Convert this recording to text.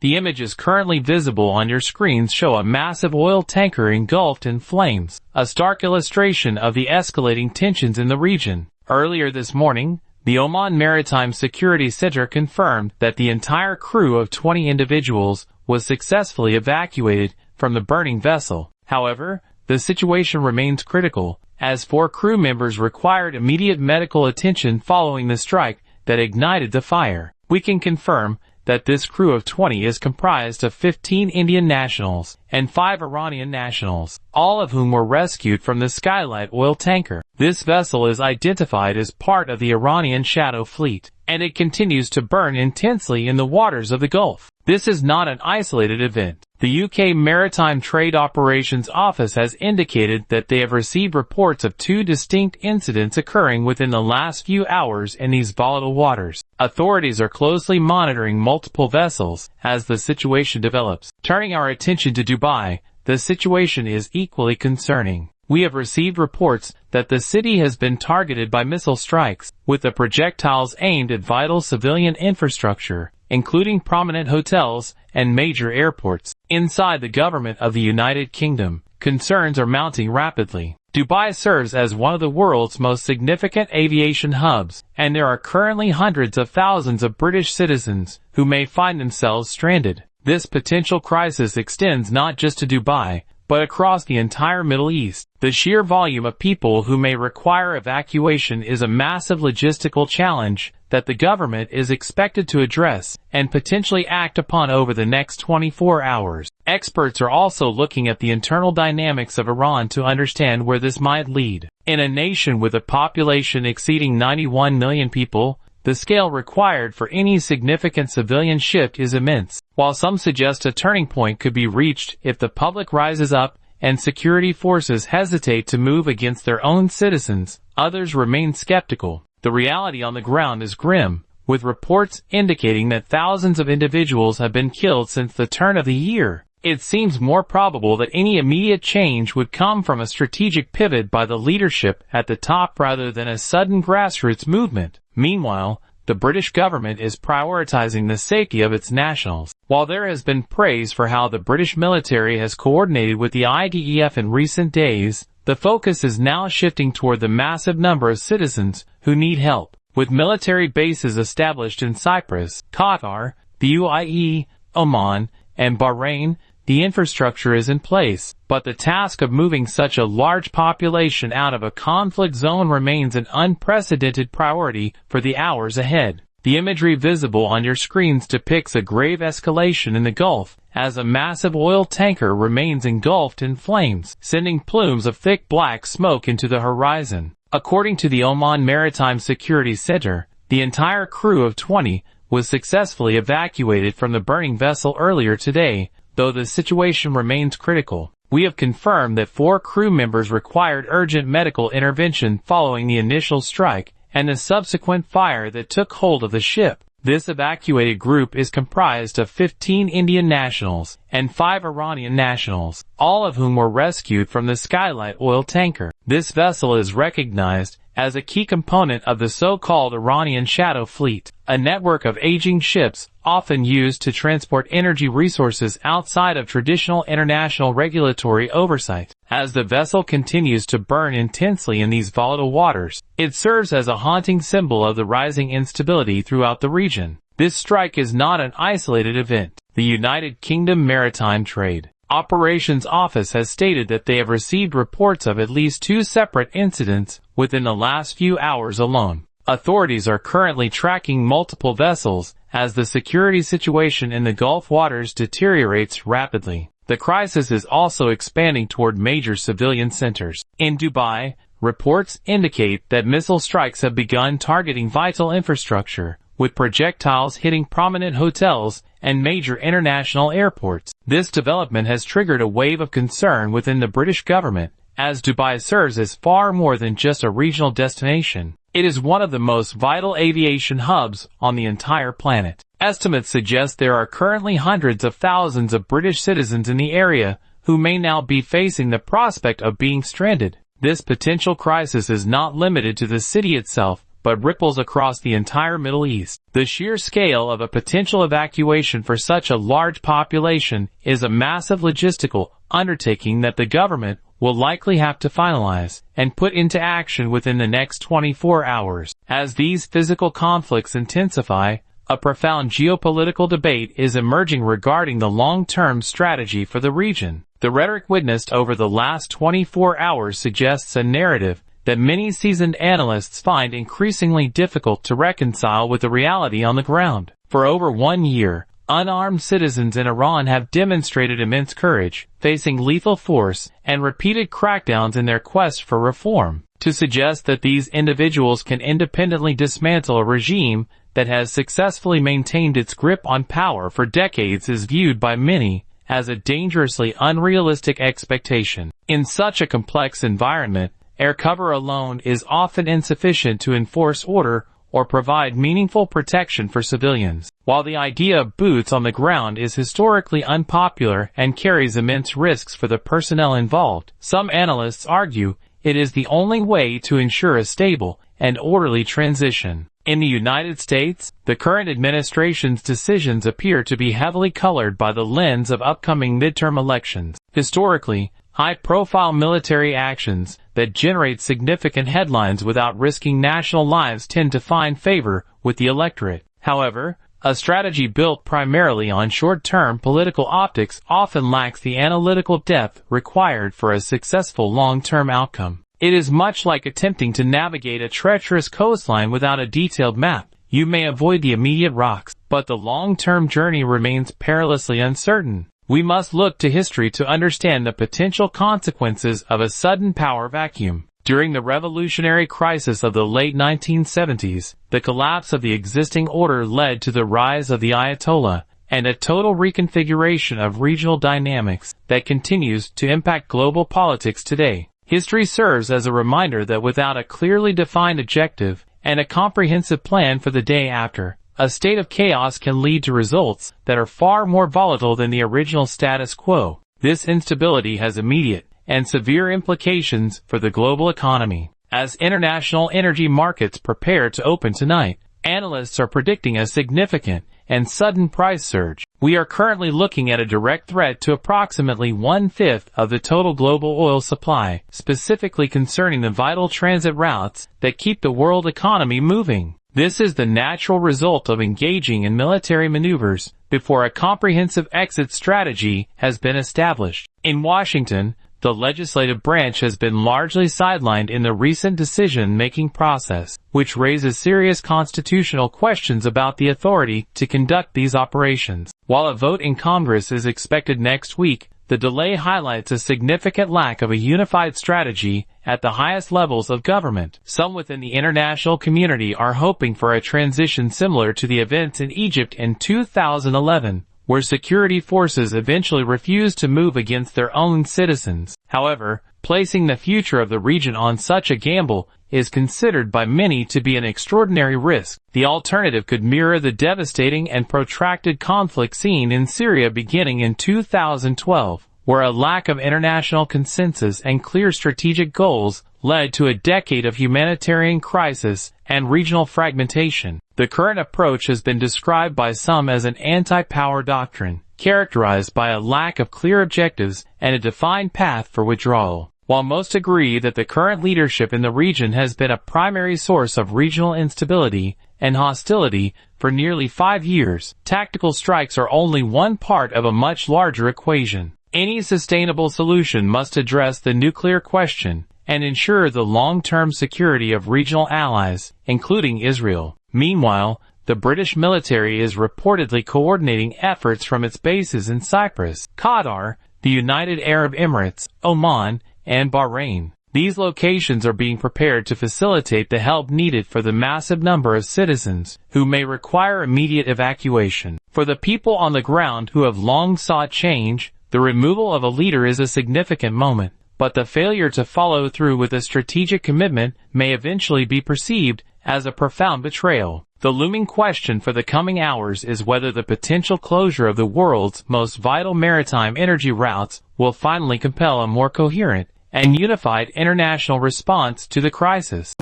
The images currently visible on your screens show a massive oil tanker engulfed in flames, a stark illustration of the escalating tensions in the region. Earlier this morning, the Oman Maritime Security Center confirmed that the entire crew of 20 individuals was successfully evacuated from the burning vessel. However, the situation remains critical, as 4 crew members required immediate medical attention following the strike that ignited the fire. We can confirm that this crew of 20 is comprised of 15 Indian nationals and 5 Iranian nationals, all of whom were rescued from the Skylight oil tanker. This vessel is identified as part of the Iranian Shadow Fleet, and it continues to burn intensely in the waters of the Gulf. This is not an isolated event. The UK Maritime Trade Operations Office has indicated that they have received reports of 2 distinct incidents occurring within the last few hours in these volatile waters. Authorities are closely monitoring multiple vessels as the situation develops. Turning our attention to Dubai, the situation is equally concerning. We have received reports that the city has been targeted by missile strikes, with the projectiles aimed at vital civilian infrastructure, including prominent hotels and major airports. Inside the government of the United Kingdom, concerns are mounting rapidly. Dubai serves as one of the world's most significant aviation hubs, and there are currently hundreds of thousands of British citizens who may find themselves stranded. This potential crisis extends not just to Dubai, but across the entire Middle East. The sheer volume of people who may require evacuation is a massive logistical challenge that the government is expected to address and potentially act upon over the next 24 hours. Experts are also looking at the internal dynamics of Iran to understand where this might lead. In a nation with a population exceeding 91 million people, the scale required for any significant civilian shift is immense. While some suggest a turning point could be reached if the public rises up and security forces hesitate to move against their own citizens, others remain skeptical. The reality on the ground is grim, with reports indicating that thousands of individuals have been killed since the turn of the year. It seems more probable that any immediate change would come from a strategic pivot by the leadership at the top rather than a sudden grassroots movement. Meanwhile, the British government is prioritizing the safety of its nationals. While there has been praise for how the British military has coordinated with the IDEF in recent days, the focus is now shifting toward the massive number of citizens who need help. With military bases established in Cyprus, Qatar, the UAE, Oman, and Bahrain, the infrastructure is in place, but the task of moving such a large population out of a conflict zone remains an unprecedented priority for the hours ahead. The imagery visible on your screens depicts a grave escalation in the Gulf, as a massive oil tanker remains engulfed in flames, sending plumes of thick black smoke into the horizon. According to the Oman Maritime Security Center, the entire crew of 20 was successfully evacuated from the burning vessel earlier today, though the situation remains critical. We have confirmed that 4 crew members required urgent medical intervention following the initial strike and the subsequent fire that took hold of the ship. This evacuated group is comprised of 15 Indian nationals and 5 Iranian nationals, all of whom were rescued from the Skylight oil tanker. This vessel is recognized as a key component of the so-called Iranian Shadow Fleet, a network of aging ships often used to transport energy resources outside of traditional international regulatory oversight. As the vessel continues to burn intensely in these volatile waters, it serves as a haunting symbol of the rising instability throughout the region. This strike is not an isolated event. The United Kingdom Maritime Trade Operations Office has stated that they have received reports of at least 2 separate incidents within the last few hours alone. Authorities are currently tracking multiple vessels as the security situation in the Gulf waters deteriorates rapidly. The crisis is also expanding toward major civilian centers. In Dubai, reports indicate that missile strikes have begun targeting vital infrastructure, with projectiles hitting prominent hotels and major international airports. This development has triggered a wave of concern within the British government, as Dubai serves as far more than just a regional destination. It is one of the most vital aviation hubs on the entire planet. Estimates suggest there are currently hundreds of thousands of British citizens in the area who may now be facing the prospect of being stranded. This potential crisis is not limited to the city itself, but ripples across the entire Middle East. The sheer scale of a potential evacuation for such a large population is a massive logistical undertaking that the government will likely have to finalize and put into action within the next 24 hours. As these physical conflicts intensify, a profound geopolitical debate is emerging regarding the long-term strategy for the region. The rhetoric witnessed over the last 24 hours suggests a narrative that many seasoned analysts find increasingly difficult to reconcile with the reality on the ground. For over 1 year, unarmed citizens in Iran have demonstrated immense courage, facing lethal force and repeated crackdowns in their quest for reform. To suggest that these individuals can independently dismantle a regime that has successfully maintained its grip on power for decades is viewed by many as a dangerously unrealistic expectation. In such a complex environment, air cover alone is often insufficient to enforce order or provide meaningful protection for civilians. While the idea of boots on the ground is historically unpopular and carries immense risks for the personnel involved, some analysts argue it is the only way to ensure a stable and orderly transition. In the United States, the current administration's decisions appear to be heavily colored by the lens of upcoming midterm elections. Historically, high-profile military actions that generate significant headlines without risking national lives tend to find favor with the electorate. However, a strategy built primarily on short-term political optics often lacks the analytical depth required for a successful long-term outcome. It is much like attempting to navigate a treacherous coastline without a detailed map. You may avoid the immediate rocks, but the long-term journey remains perilously uncertain. We must look to history to understand the potential consequences of a sudden power vacuum. During the revolutionary crisis of the late 1970s, the collapse of the existing order led to the rise of the Ayatollah and a total reconfiguration of regional dynamics that continues to impact global politics today. History serves as a reminder that without a clearly defined objective and a comprehensive plan for the day after, a state of chaos can lead to results that are far more volatile than the original status quo. This instability has immediate and severe implications for the global economy. As international energy markets prepare to open tonight, analysts are predicting a significant and sudden price surge. We are currently looking at a direct threat to approximately 1/5 of the total global oil supply, specifically concerning the vital transit routes that keep the world economy moving. This is the natural result of engaging in military maneuvers before a comprehensive exit strategy has been established. In Washington, the legislative branch has been largely sidelined in the recent decision-making process, which raises serious constitutional questions about the authority to conduct these operations. While a vote in Congress is expected next week, the delay highlights a significant lack of a unified strategy at the highest levels of government. Some within the international community are hoping for a transition similar to the events in Egypt in 2011. Where security forces eventually refused to move against their own citizens. However, placing the future of the region on such a gamble is considered by many to be an extraordinary risk. The alternative could mirror the devastating and protracted conflict seen in Syria beginning in 2012, where a lack of international consensus and clear strategic goals led to a decade of humanitarian crisis and regional fragmentation. The current approach has been described by some as an anti-power doctrine, characterized by a lack of clear objectives and a defined path for withdrawal. While most agree that the current leadership in the region has been a primary source of regional instability and hostility for nearly 5 years, tactical strikes are only one part of a much larger equation. Any sustainable solution must address the nuclear question and ensure the long-term security of regional allies, including Israel. Meanwhile, the British military is reportedly coordinating efforts from its bases in Cyprus, Qatar, the United Arab Emirates, Oman, and Bahrain. These locations are being prepared to facilitate the help needed for the massive number of citizens who may require immediate evacuation. For the people on the ground who have long sought change, the removal of a leader is a significant moment, but the failure to follow through with a strategic commitment may eventually be perceived as a profound betrayal. The looming question for the coming hours is whether the potential closure of the world's most vital maritime energy routes will finally compel a more coherent and unified international response to the crisis.